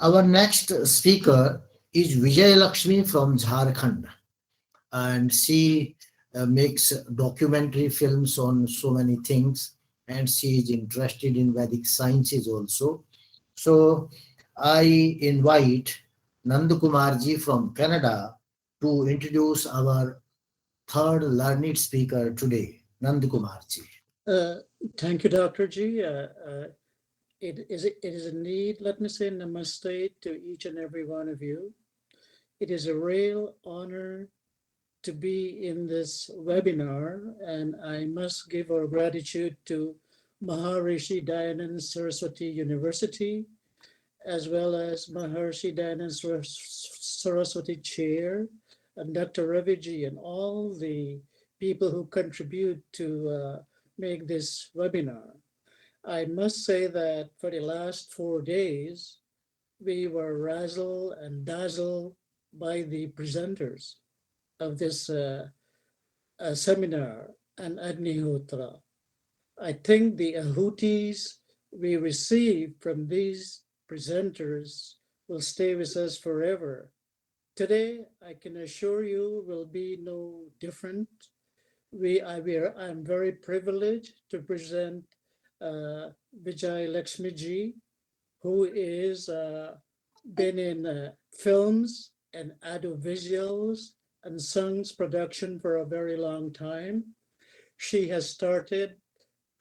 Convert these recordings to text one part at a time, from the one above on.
Our next speaker is Vijay Lakshmi from Jharkhand, and she makes documentary films on so many things, and she is interested in Vedic sciences also. So I invite Nandakumarji from Canada to introduce our third learned speaker today, Nandakumarji. Uh, Thank you, Dr. G. It is indeed, let me say namaste to each and every one of you. It is a real honor to be in this webinar, and I must give our gratitude to Maharishi Dayanand Saraswati University, as well as Maharishi Dayanand Saraswati Chair, and Dr. Raviji, and all the people who contribute to make this webinar. I must say that for the last 4 days, we were razzled and dazzled by the presenters of this seminar and Agnihotra. I think the ahutis we received from these presenters will stay with us forever. Today, I can assure you, will be no different. I'm very privileged to present Vijay Lakshmi ji, who is been in films and audiovisuals and songs production for a very long time. She has started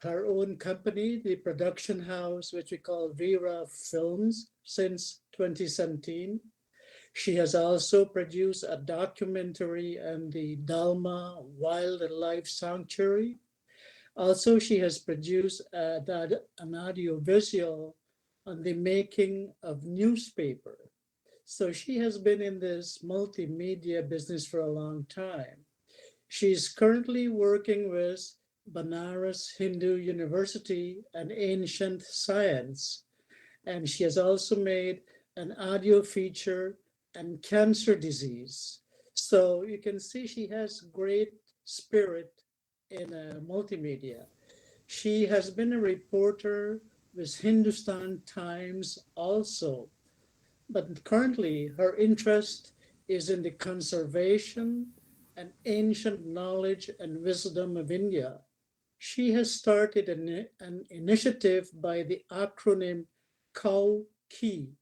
her own company, the production house, which we call Vera Films, since 2017. She has also produced a documentary on the Dalma Wildlife Sanctuary. Also, she has produced an audiovisual on the making of newspaper. So she has been in this multimedia business for a long time. She's currently working with Banaras Hindu University and Ancient Science, and she has also made an audio feature on cancer disease. So you can see she has great spirit in multimedia. She has been a reporter with Hindustan Times also, but currently her interest is in the conservation and ancient knowledge and wisdom of India. She has started an initiative by the acronym COWKI,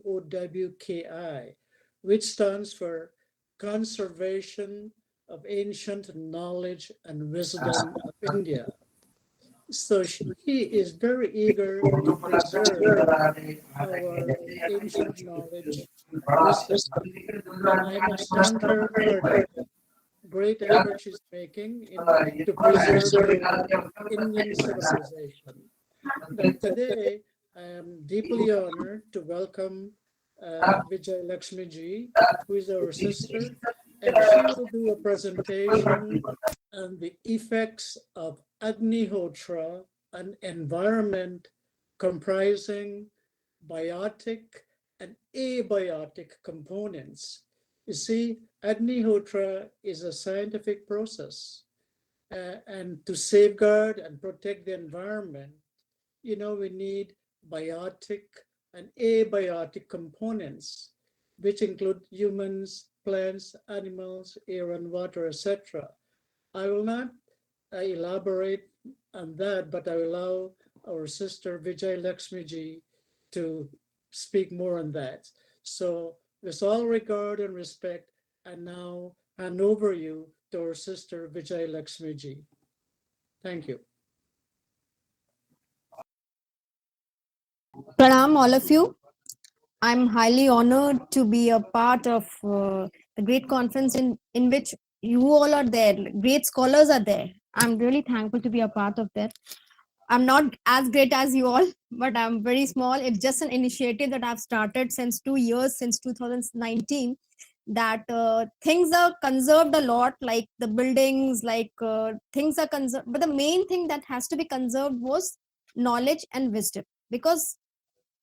COWKI, which stands for Conservation of Ancient Knowledge and Wisdom of India. So she is very eager to preserve our ancient knowledge and wisdom. And I must thank her for the great effort she's making to preserve our Indian civilization. But today, I am deeply honored to welcome Vijay Lakshmi ji, who is our sister, and she will do a presentation on the effects of Agnihotra, an environment comprising biotic and abiotic components. You see, Agnihotra is a scientific process, and to safeguard and protect the environment, we need biotic and abiotic components, which include humans, plants, animals, air and water, etc. I will not elaborate on that, but I will allow our sister Vijay Lakshmi ji to speak more on that. So with all regard and respect, I now hand over you to our sister Vijay Lakshmi ji. Thank you. Pranam, all of you. I'm highly honored to be a part of the great conference in which you all are there. Great scholars are there. I'm really thankful to be a part of that. I'm not as great as you all, but I'm very small. It's just an initiative that I've started since 2 years, since 2019, that things are conserved a lot, like the buildings, like things are conserved. But the main thing that has to be conserved was knowledge and wisdom, because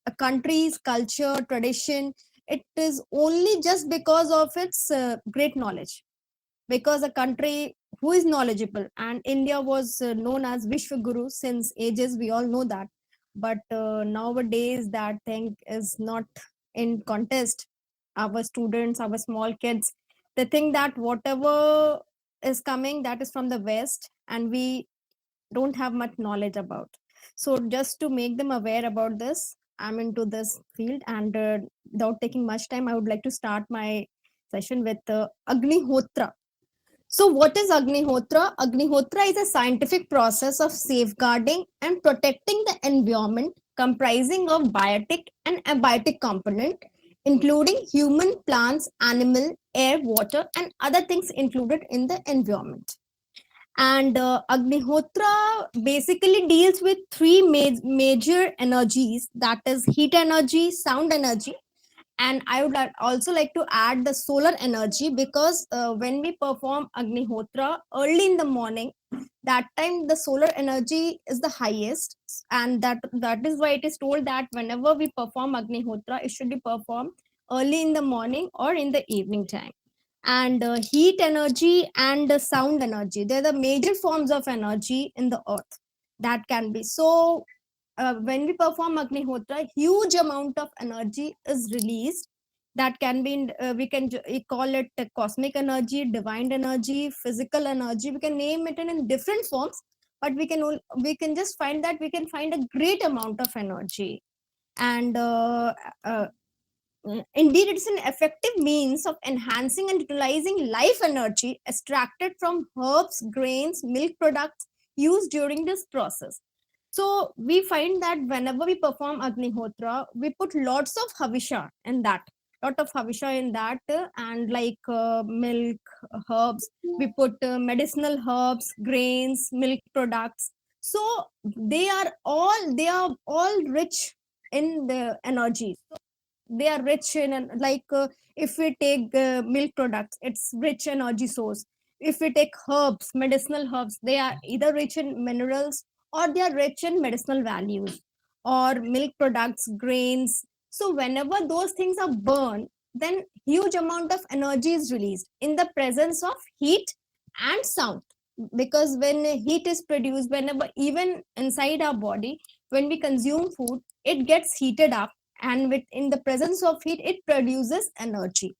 a country's culture, tradition, it is only just because of its great knowledge. Because a country who is knowledgeable, and India was known as Vishwaguru since ages, we all know that. But nowadays, that thing is not in contest, our students, our small kids, they think that whatever is coming, that is from the West, and we don't have much knowledge about. So just to make them aware about this, I'm into this field, and without taking much time, I would like to start my session with Agnihotra. So, what is Agnihotra? Agnihotra is a scientific process of safeguarding and protecting the environment, comprising of biotic and abiotic component, including human, plants, animal, air, water, and other things included in the environment. And Agnihotra basically deals with three major energies, that is heat energy, sound energy, and I would also like to add the solar energy, because when we perform Agnihotra early in the morning, that time the solar energy is the highest, and that is why it is told that whenever we perform Agnihotra, it should be performed early in the morning or in the evening time. And heat energy and sound energy, they're the major forms of energy in the earth that can be. So when we perform Agnihotra, huge amount of energy is released. That can be we call it cosmic energy, divine energy, physical energy. We can name it in different forms, but we can just find that we can find a great amount of energy. And uh, indeed, it's an effective means of enhancing and utilizing life energy extracted from herbs, grains, milk products used during this process. So we find that whenever we perform Agnihotra, we put lots of havisha in that, lot of havisha in that, and like milk, herbs. We put medicinal herbs, grains, milk products. So they are all rich in the energy. They are rich in like if we take milk products, it's rich energy source. If we take herbs, medicinal herbs, they are either rich in minerals or they are rich in medicinal values. Or milk products, grains, so whenever those things are burned, then huge amount of energy is released in the presence of heat and sound. Because when heat is produced, whenever even inside our body, when we consume food, it gets heated up, and in the presence of heat, it produces energy.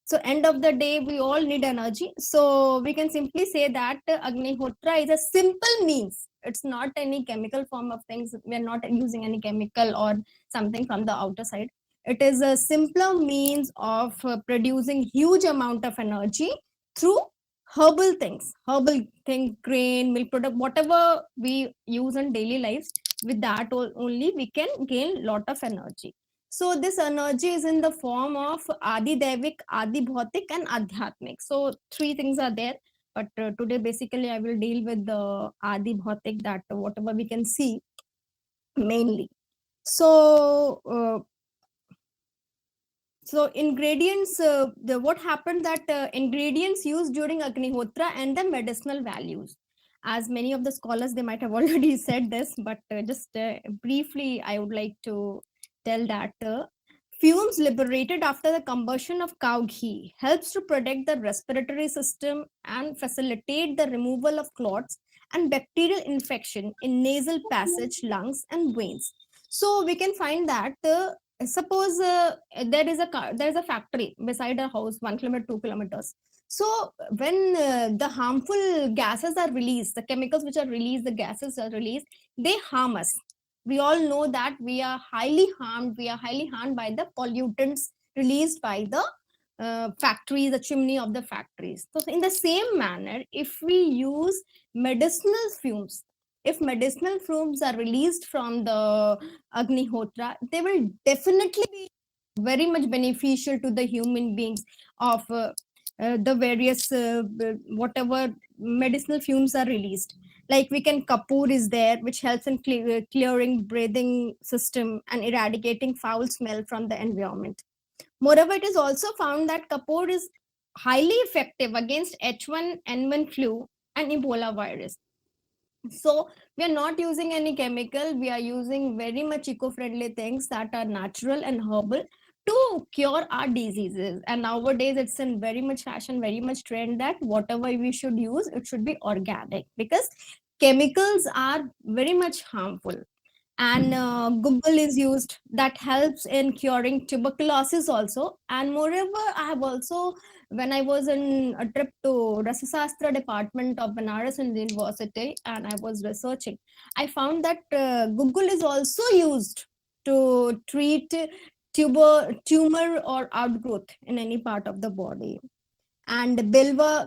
So end of the day, we all need energy. So we can simply say that Agnihotra is a simple means. It's not any chemical form of things. We're not using any chemical or something from the outer side. It is a simpler means of producing huge amount of energy through herbal thing, grain, milk product, whatever we use in daily lives. With that only we can gain lot of energy. So this energy is in the form of Adi Devik, Adi Bhautik, and Adhyatmik. So three things are there. But today basically I will deal with the Adi Bhautik, that whatever we can see mainly. So ingredients, what happened that ingredients used during Agnihotra and the medicinal values. As many of the scholars, they might have already said this, but just briefly, I would like to tell that fumes liberated after the combustion of cow ghee helps to protect the respiratory system and facilitate the removal of clots and bacterial infection in nasal passage, lungs, and veins. So we can find that suppose there is a factory beside a house 1 kilometer 2 kilometers. So when the harmful gases are released, the chemicals which are released, the gases are released, they harm us. We all know that we are highly harmed by the pollutants released by the factories, the chimney of the factories. So in the same manner, if we use medicinal fumes, if medicinal fumes are released from the Agnihotra, they will definitely be very much beneficial to the human beings of the various whatever medicinal fumes are released. Like we can kapoor is there, which helps in clearing breathing system and eradicating foul smell from the environment. Moreover, it is also found that kapoor is highly effective against H1N1 flu and Ebola virus. So we are not using any chemical, we are using very much eco-friendly things that are natural and herbal to cure our diseases. And nowadays it's in very much fashion, very much trend, that whatever we should use, it should be organic, because chemicals are very much harmful. and Google is used, that helps in curing tuberculosis also. And moreover, I have also, when I was in a trip to Rasasastra department of Banaras in the university and I was researching, I found that Google is also used to treat tumor or outgrowth in any part of the body. And bilva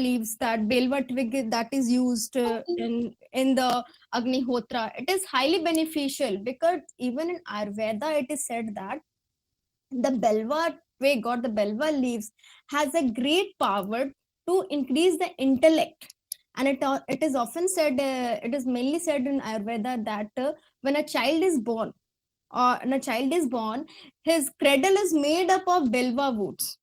leaves, that bilva twig that is used in the Agnihotra, it is highly beneficial, because even in Ayurveda it is said that the belva twig or the belva leaves has a great power to increase the intellect. And it is often said, it is mainly said in Ayurveda that when a child is born, his cradle is made up of belva roots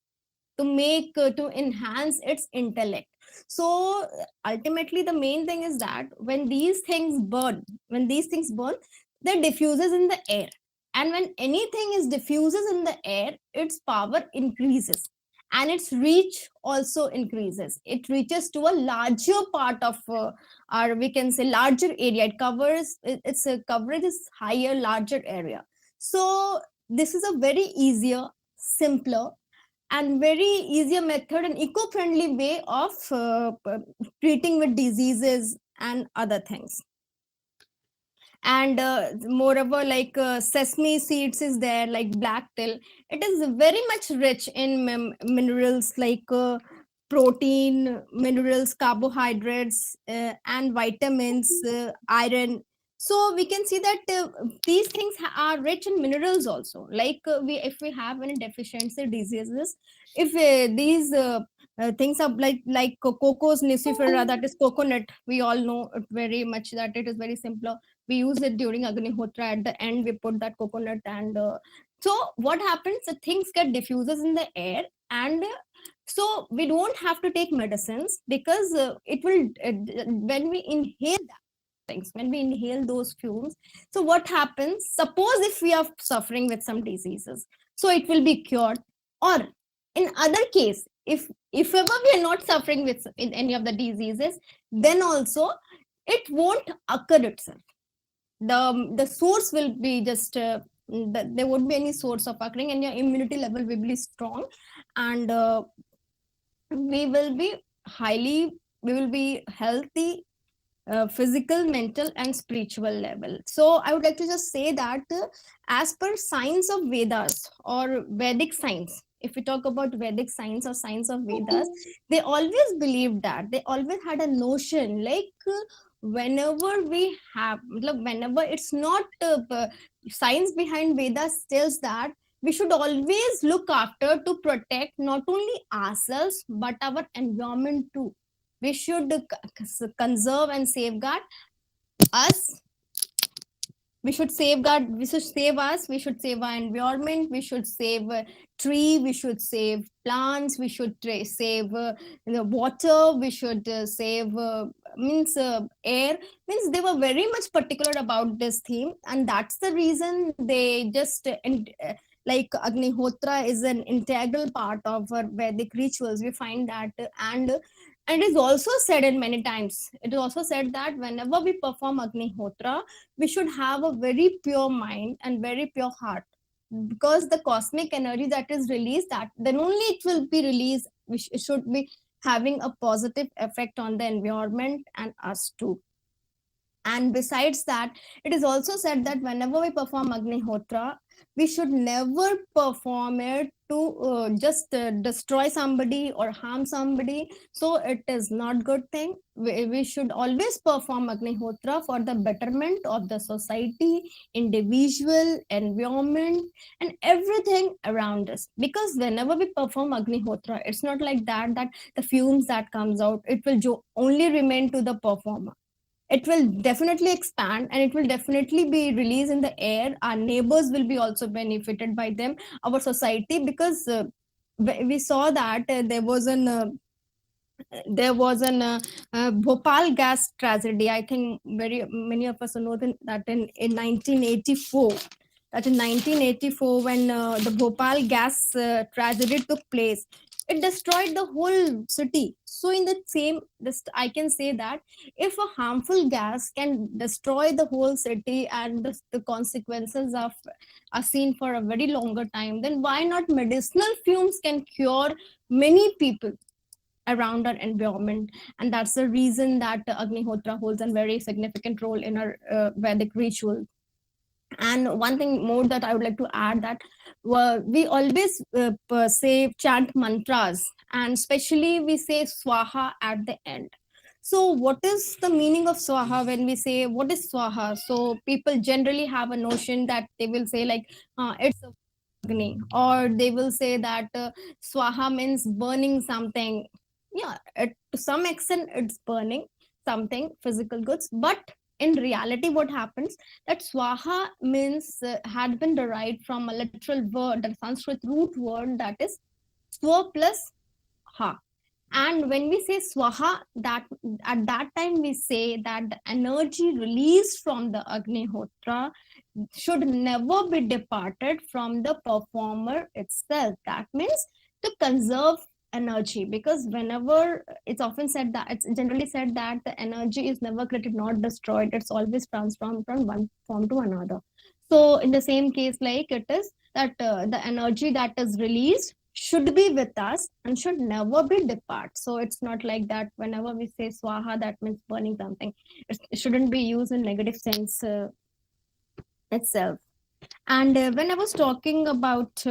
to make to enhance its intellect. So ultimately the main thing is that when these things burn, they diffuses in the air, and when anything is diffuses in the air, its power increases and its reach also increases. It reaches to a larger part of or we can say larger area. It covers its coverage is higher, larger area. So this is a very easier, simpler, and very easier method and eco-friendly way of treating with diseases and other things. And moreover, like sesame seeds is there, like black till, it is very much rich in minerals like protein, minerals, carbohydrates, and vitamins, iron. So we can see that these things are rich in minerals also. Like we if we have any deficiency diseases, if these things are like cocos nicifera, that is coconut, we all know it very much that it is very simple. We use it during Agnihotra. At the end we put that coconut, and so what happens, the things get diffuses in the air, and so we don't have to take medicines, because it will when we inhale that things, when we inhale those fumes, so what happens, suppose if we are suffering with some diseases, so it will be cured. Or in other case, if ever we are not suffering with in any of the diseases, then also it won't occur itself. The source will be just there won't be any source of occurring, and your immunity level will be strong, and we will be we will be healthy, physical, mental, and spiritual level. So I would like to just say that as per science of Vedas or Vedic science, if we talk about Vedic science or science of Vedas, they always believed that, they always had a notion like whenever we have, whenever it's not science behind Vedas tells that we should always look after to protect not only ourselves but our environment too. We should conserve and safeguard us. We should save us, we should save our environment, we should save tree, we should save plants, we should save the water, we should save means air. Means they were very much particular about this theme, and that's the reason they just like Agnihotra is an integral part of our Vedic rituals. We find that, and it is also said in many times, it is also said that whenever we perform Agnihotra, we should have a very pure mind and very pure heart, because the cosmic energy that is released, that then only it will be released, which it should be having a positive effect on the environment and us too. And besides that, it is also said that whenever we perform Agnihotra, we should never perform it to just destroy somebody or harm somebody. So it is not good thing. We should always perform Agnihotra for the betterment of the society, individual, environment, and everything around us. Because whenever we perform Agnihotra, it's not like that the fumes that comes out, it will only remain to the performer. It will definitely expand, and it will definitely be released in the air. Our neighbors will be also benefited by them, our society, because we saw that there was an Bhopal gas tragedy. I think very many of us know that in 1984, that in 1984 when the Bhopal gas tragedy took place, it destroyed the whole city. So in the same, this I can say that if a harmful gas can destroy the whole city and the consequences of are seen for a very longer time, then why not medicinal fumes can cure many people around our environment? And that's the reason that Agnihotra holds a very significant role in our Vedic ritual. And one thing more that I would like to add, that we always say chant mantras, and especially we say swaha at the end. So what is the meaning of swaha? When we say what is swaha, so people generally have a notion that they will say like it's a Agni, or they will say that swaha means burning something. Yeah, to some extent it's burning something, physical goods, but in reality what happens, that swaha means had been derived from a literal word, the Sanskrit root word, that is swa plus ha. And when we say swaha, that at that time we say that the energy released from the Agnihotra should never be departed from the performer itself. That means to conserve energy, because whenever it's often said that, it's generally said that the energy is never created, not destroyed, it's always transformed from one form to another. So in the same case, like it is that the energy that is released should be with us and should never be depart. So it's not like that whenever we say swaha, that means burning something. It shouldn't be used in negative sense itself. And when I was talking about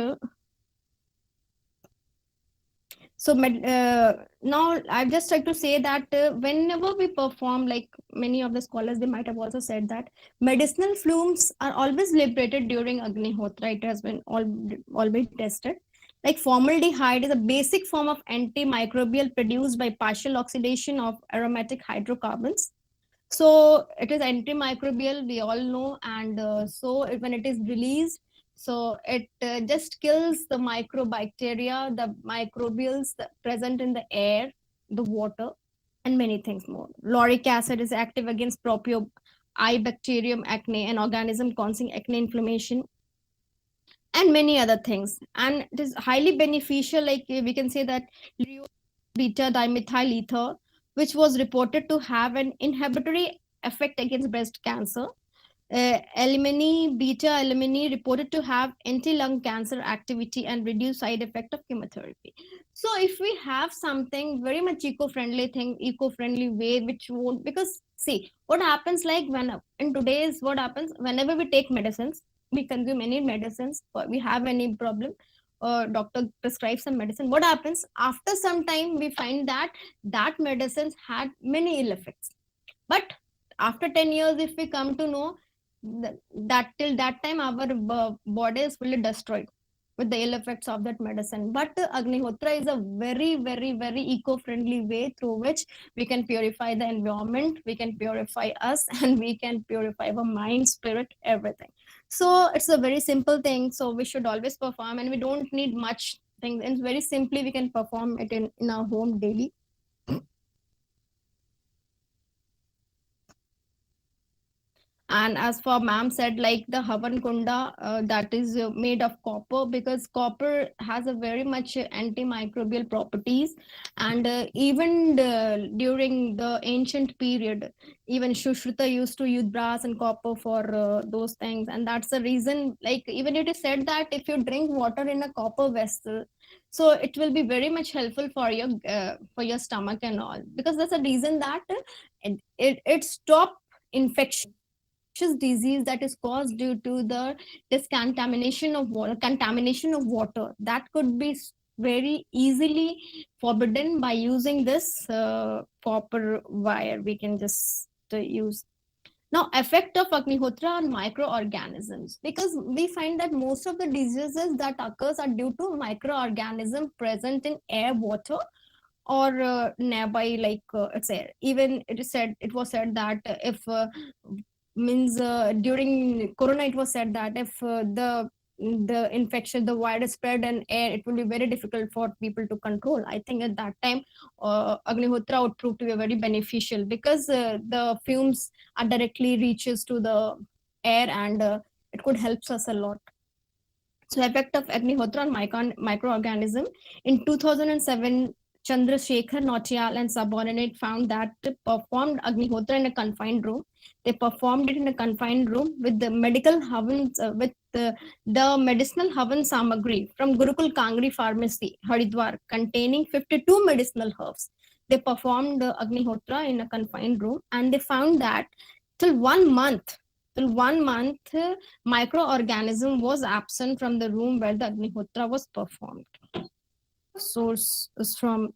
now I've just tried to say that whenever we perform, like many of the scholars, they might have also said that medicinal fumes are always liberated during Agnihotra. It has been already tested. Like formaldehyde is a basic form of antimicrobial produced by partial oxidation of aromatic hydrocarbons. So it is antimicrobial, we all know. And when it is released, so it just kills the microbacteria, the microbials present in the air, the water, and many things more. Lauric acid is active against propio eye bacterium acne, an organism causing acne inflammation, and many other things. And it is highly beneficial, like we can say that beta dimethyl ether, which was reported to have an inhibitory effect against breast cancer. Beta aluminum reported to have anti-lung cancer activity and reduce side effect of chemotherapy. So if we have something very much eco-friendly way, which won't, because see what happens, like when in today's, what happens whenever we take medicines, we consume any medicines, or we have any problem, doctor prescribes some medicine, what happens after some time, we find that that medicines had many ill effects. But after 10 years, if we come to know that till that time our body is fully destroyed with the ill effects of that medicine. But Agnihotra is a very, very, very eco-friendly way through which we can purify the environment, we can purify us, and we can purify our mind, spirit, everything. So it's a very simple thing. So we should always perform, and we don't need much things. And very simply, we can perform it in our home daily. And as for ma'am said, like the Havan Kunda, that is made of copper, because copper has a very much antimicrobial properties. And even during the ancient period, even Shushruta used to use brass and copper for those things. And that's the reason, like even it is said that if you drink water in a copper vessel, so it will be very much helpful for your stomach and all, because that's the reason that it stop infection disease that is caused due to the discontamination of water, contamination of water, that could be very easily forbidden by using this copper wire. We can just use. Now, effect of Agnihotra on microorganisms, because we find that most of the diseases that occurs are due to microorganism present in air, water, or nearby, like it's air. Even it was said that if means during corona, it was said that if the infection, the virus spread in air, it will be very difficult for people to control. I think at that time Agnihotra would prove to be very beneficial, because the fumes are directly reaches to the air, and it could help us a lot. So effect of Agnihotra on microorganism. In 2007, Chandrasekhar Nautiyal and subordinate found that they performed Agnihotra in a confined room. They performed it in a confined room with the medical havans, with the medicinal havan samagri from Gurukul Kangri Pharmacy, Haridwar, containing 52 medicinal herbs. They performed Agnihotra in a confined room, and they found that till 1 month, microorganism was absent from the room where the Agnihotra was performed. Source is from.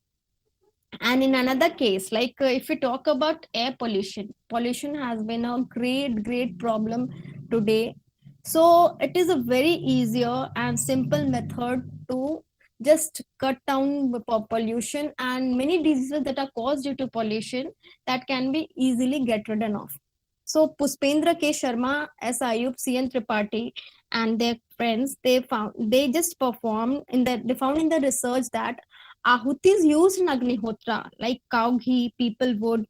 And in another case, like if we talk about air pollution has been a great problem today. So it is a very easier and simple method to just cut down the pollution, and many diseases that are caused due to pollution that can be easily get rid of. So Puspendra K. Sharma, S. Ayub, C. N. Tripathi, and their friends, they just performed they found in the research that ahutis used in Agnihotra, like cow ghee, people wood,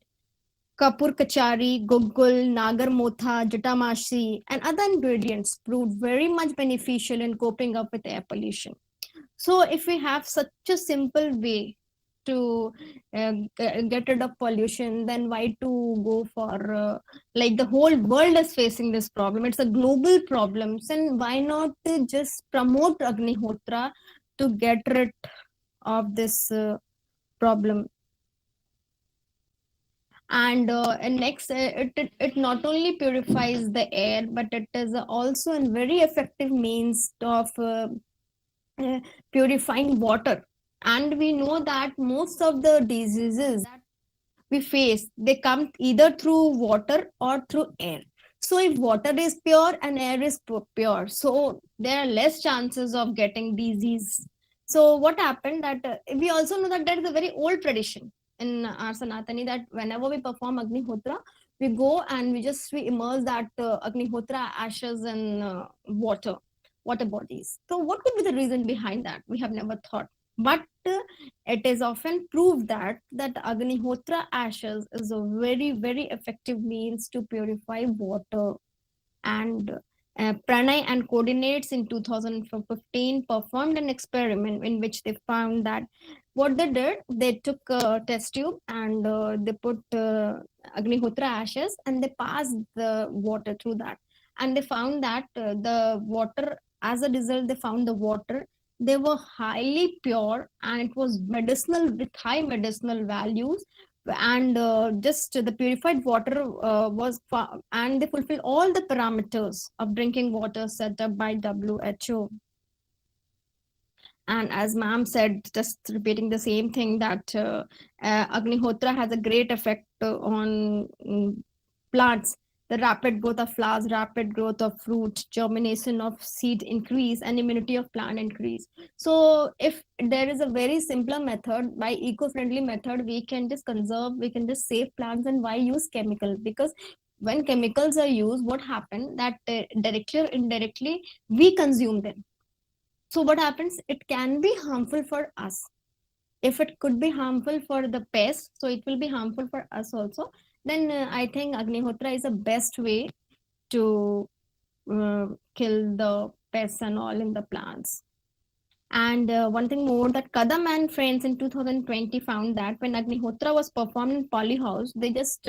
kapur kachari, gugul, nagar motha, jatamashi, and other ingredients proved very much beneficial in coping up with air pollution. So, if we have such a simple way to get rid of pollution, then why to go for like the whole world is facing this problem? It's a global problem, and why not just promote Agnihotra to get rid of this problem? And next, it not only purifies the air, but it is also a very effective means of uh, purifying water. And we know that most of the diseases that we face, they come either through water or through air. So if water is pure and air is pure, so there are less chances of getting disease. So what happened that we also know that there is a very old tradition in our Sanatani that whenever we perform Agnihotra, we go and we immerse that Agnihotra ashes in water bodies. So what could be the reason behind that? We have never thought. But it is often proved that Agnihotra ashes is a very effective means to purify water. And Pranay and coordinates in 2015 performed an experiment in which they found that what they did, they took a test tube and they put Agnihotra ashes and they passed the water through that, and they found that the water, as a result, they found the water, they were highly pure and it was medicinal with high medicinal values. And just the purified water and they fulfill all the parameters of drinking water set up by WHO. And as ma'am said, just repeating the same thing, that Agnihotra has a great effect on plants. The rapid growth of flowers, rapid growth of fruit, germination of seed increase, and immunity of plant increase. So if there is a very simpler method, by eco-friendly method, we can just conserve, we can just save plants. And why use chemical? Because when chemicals are used, what happens that directly or indirectly we consume them. So what happens? It can be harmful for us. If it could be harmful for the pest, so it will be harmful for us also. Then I think Agnihotra is the best way to kill the pests and all in the plants. And one thing more, that Kadam and friends in 2020 found that when Agnihotra was performed in polyhouse, they just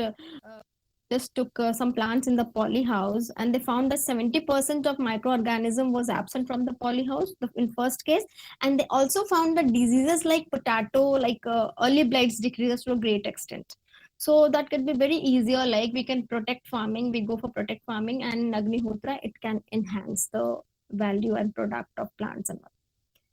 took some plants in the polyhouse, and they found that 70% of microorganism was absent from the polyhouse in first case. And they also found that diseases like potato, like early blights, decreases to a great extent. So that could be very easier, like we can protect farming, we go for protect farming, and Agnihotra, it can enhance the value and product of plants and all.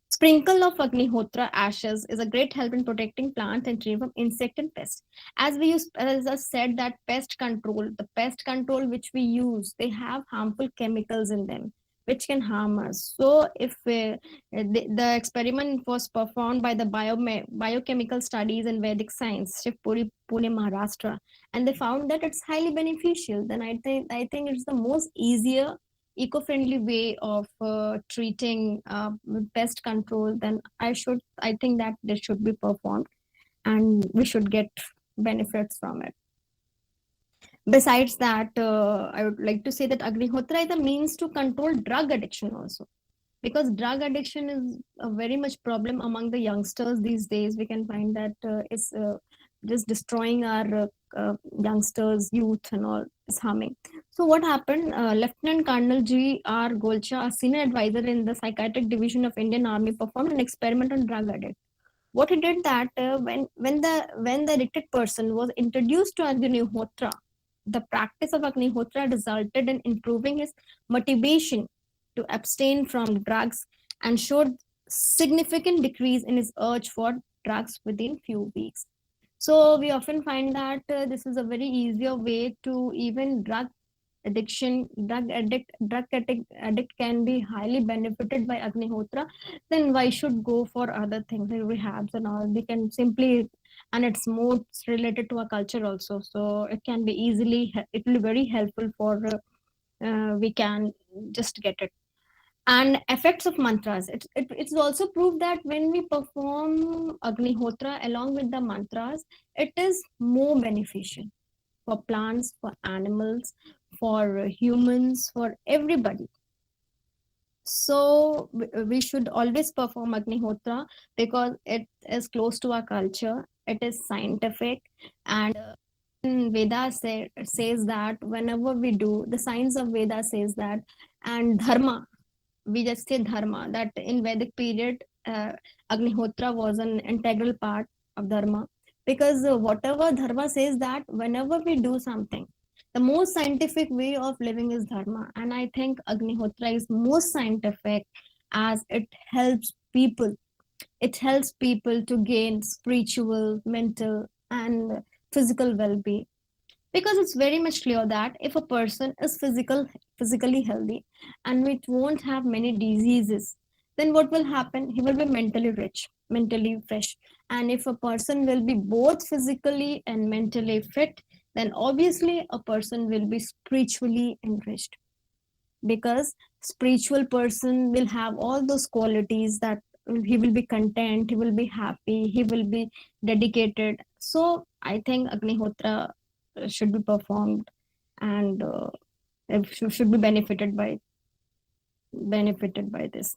Sprinkle of Agnihotra ashes is a great help in protecting plants and trees from insect and pests. As I said, that the pest control which we use, they have harmful chemicals in them which can harm us. So if the experiment was performed by the biochemical studies and Vedic science, Shivpuri, Pune, Maharashtra, and they found that it's highly beneficial, then I think it's the most easier eco-friendly way of treating pest control, then I think that this should be performed and we should get benefits from it. Besides that, I would like to say that Agnihotra is a means to control drug addiction also. because drug addiction is a very much problem among the youngsters these days. We can find that it's just destroying our youngsters, youth, and all. It's harming. So what happened? Lieutenant Colonel G.R. Golcha, a senior advisor in the psychiatric division of Indian Army, performed an experiment on drug addicts. What he did that when the addicted person was introduced to Agnihotra, the practice of Agnihotra resulted in improving his motivation to abstain from drugs and showed significant decrease in his urge for drugs within few weeks. So we often find that this is a very easier way to even drug addict can be highly benefited by Agnihotra. Then why should go for other things like rehabs and all? We can simply, and it's more related to our culture also, so it can be easily, it will be very helpful for we can just get it. And effects of mantras, it's also proved that when we perform Agnihotra along with the mantras, it is more beneficial for plants, for animals, for humans, for everybody. So we should always perform Agnihotra because it is close to our culture. It is scientific, and Veda says that whenever we do, the science of Veda says that, and Dharma, we just say Dharma, that in Vedic period, Agnihotra was an integral part of Dharma, because whatever Dharma says that whenever we do something, the most scientific way of living is Dharma. And I think Agnihotra is most scientific as it helps people to gain spiritual, mental, and physical well-being, because it's very much clear that if a person is physically healthy and it won't have many diseases, then what will happen? He will be mentally rich, mentally fresh. And if a person will be both physically and mentally fit, then obviously a person will be spiritually enriched, because spiritual person will have all those qualities that he will be content, he will be happy, he will be dedicated. So I think Agnihotra should be performed, and should be benefited by this.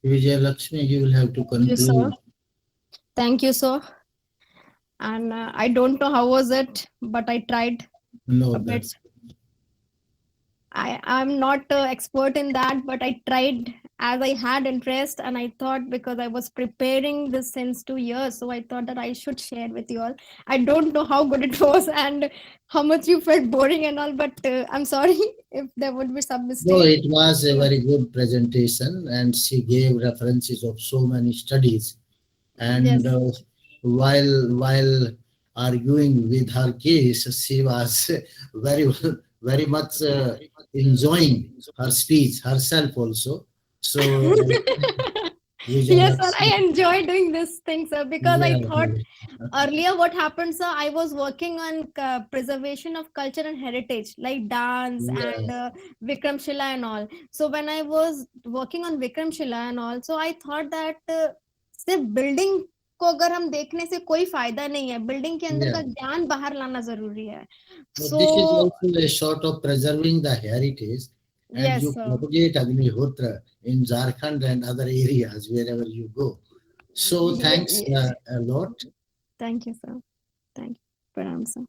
Vijay Lakshmi, you will have to Thank you, sir. conclude. Thank you, sir. And I don't know how was it, but I tried No, a bit. that's I'm not expert in that, but I tried as I had interest, and I thought, because I was preparing this since 2 years, so I thought that I should share with you all. I don't know how good it was and how much you felt boring and all, but I'm sorry if there would be some no. mistake. It was a Yeah. very good presentation, and she gave references of so many studies. And Yes. while arguing with her case, she was very very much enjoying her speech herself also. So I think Vijay Yes, sir. I Lakshmi, enjoy doing this thing, sir, because I yeah, thought earlier what happened, sir, I was working on preservation of culture and heritage, like dance yeah, and Vikramshila and all. So when I was working on Vikramshila and all, so I thought that सिर्फ building को अगर हम देखने से कोई फायदा नहीं है, बिल्डिंग के अंदर yeah. का ज्ञान बाहर लाना जरूरी है. But So this is also a sort of preserving the heritage, and yes, you sir. propagate Agnihotra in Jharkhand and other areas wherever you go. So thanks Yes. a lot. Thank you, sir. Thank you. Pranam, sir.